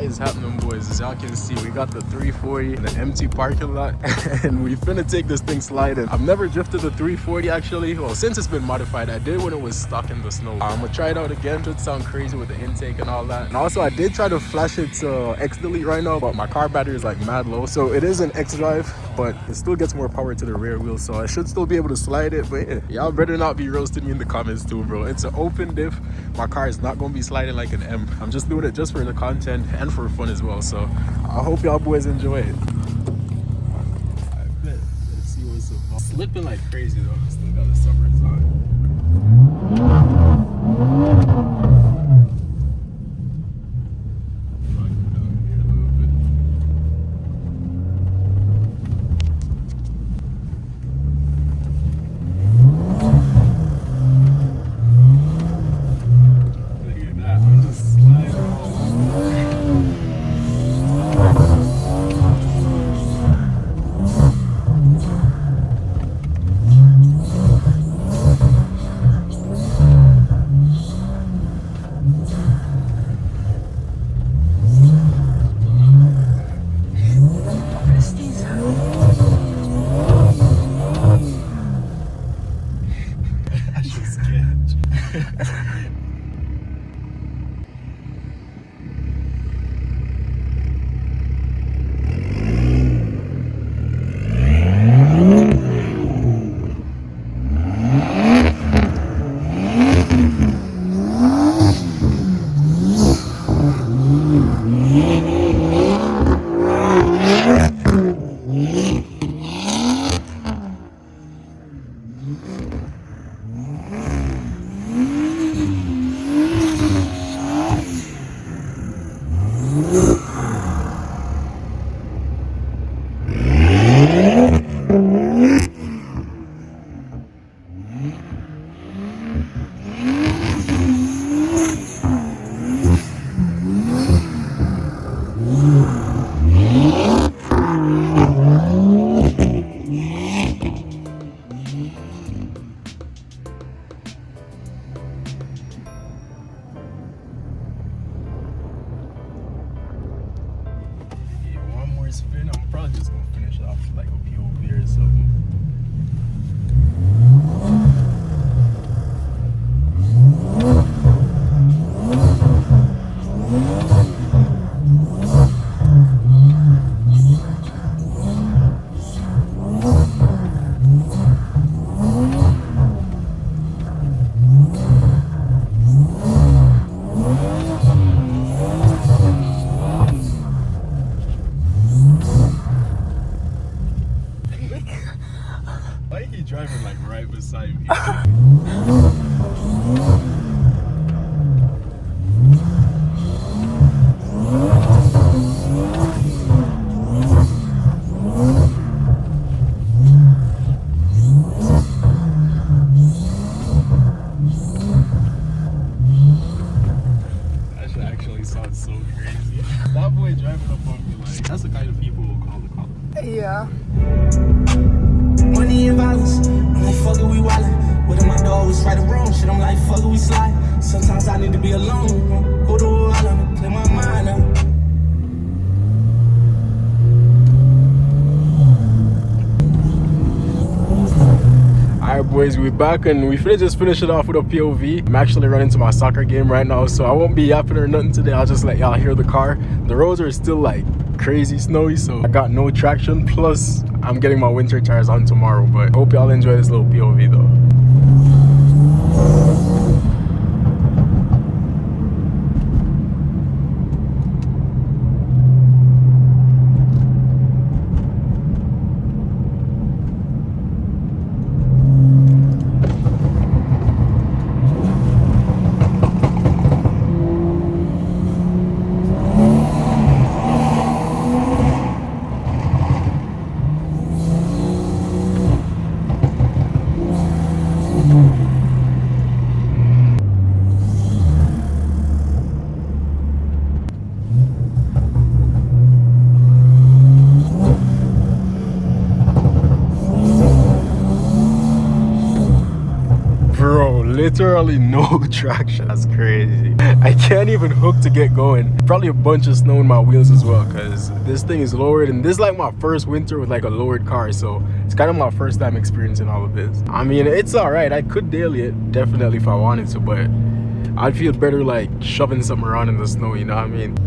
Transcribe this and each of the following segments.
is happening, boys? As y'all can see, we got the 340 in an empty parking lot and we finna take this thing sliding. I've never drifted the 340 actually. Well, since it's been modified, I did when it was stuck in the snow. I'm gonna try it out again. Should sound crazy with the intake and all that. And also I did try to flash it to X delete right now, but my car battery is like mad low. So it is an X drive, but it still gets more power to the rear wheel, so I should still be able to slide it. But yeah, y'all better not be roasting me in the comments too, bro. It's an open diff. My car is not gonna be sliding like an M. I'm just doing it just for the content and for fun as well. So I hope y'all boys enjoy it. I bet. Let's see what's up. Slipping like crazy though. Still got the summers on. Spin. I'm probably just gonna finish off like a POV or something. Driving like right beside me. That should actually sound so crazy. That boy driving up on me, like, that's the kind of people who call the cops. Yeah. Money and violence, I'm like, fuck it, we wildin'. What am I do? Always right or wrong? Shit, I'm like, fuck it, we slide. Sometimes I need to be alone. Go to a island, clear my mind out. Alright boys, we're back and we just finished it off with a POV. I'm actually running to my soccer game right now, so I won't be yapping or nothing today. I'll just let y'all hear the car. The roads are still like crazy snowy, so I got no traction. Plus, I'm getting my winter tires on tomorrow, but I hope y'all enjoy this little POV though. Bro, literally no traction. That's crazy. I can't even hook to get going. Probably a bunch of snow in my wheels as well, because this thing is lowered, and this is like my first winter with like a lowered car, so it's kind of my first time experiencing all of this. I mean, it's all right. I could daily it definitely if I wanted to, but I'd feel better like shoving something around in the snow, you know what I mean?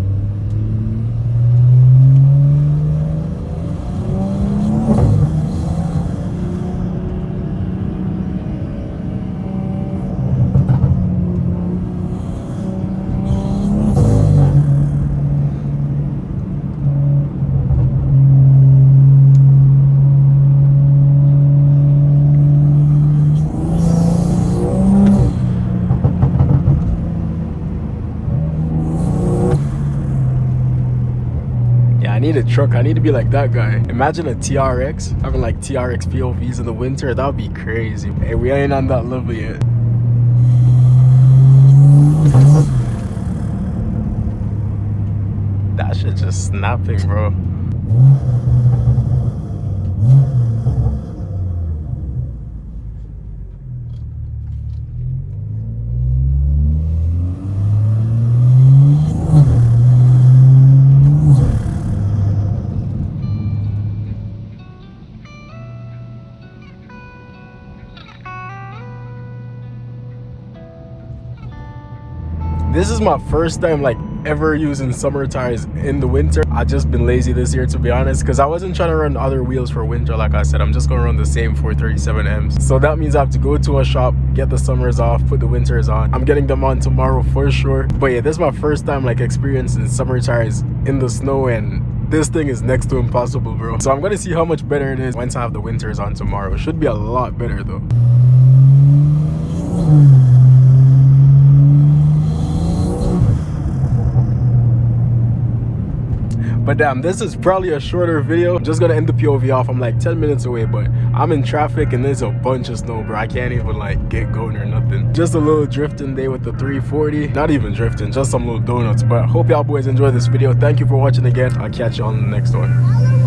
I need a truck. I need to be like that guy. Imagine a TRX, having like TRX POVs in the winter. That would be crazy. Hey, we ain't on that level yet. That shit just snapping, bro. This is my first time like ever using summer tires in the winter. I just been lazy this year, to be honest, because I wasn't trying to run other wheels for winter. Like I said, I'm just gonna run the same 437Ms. So that means I have to go to a shop, get the summers off, put the winters on. I'm getting them on tomorrow for sure. But yeah, this is my first time like experiencing summer tires in the snow, and this thing is next to impossible, bro. So I'm gonna see how much better it is once I have the winters on tomorrow. It should be a lot better though. But damn, this is probably a shorter video. I'm just gonna end the POV off. I'm like 10 minutes away, but I'm in traffic and there's a bunch of snow, bro. I can't even like get going or nothing. Just a little drifting day with the 340. Not even drifting, just some little donuts. But hope y'all boys enjoyed this video. Thank you for watching again. I'll catch you on the next one.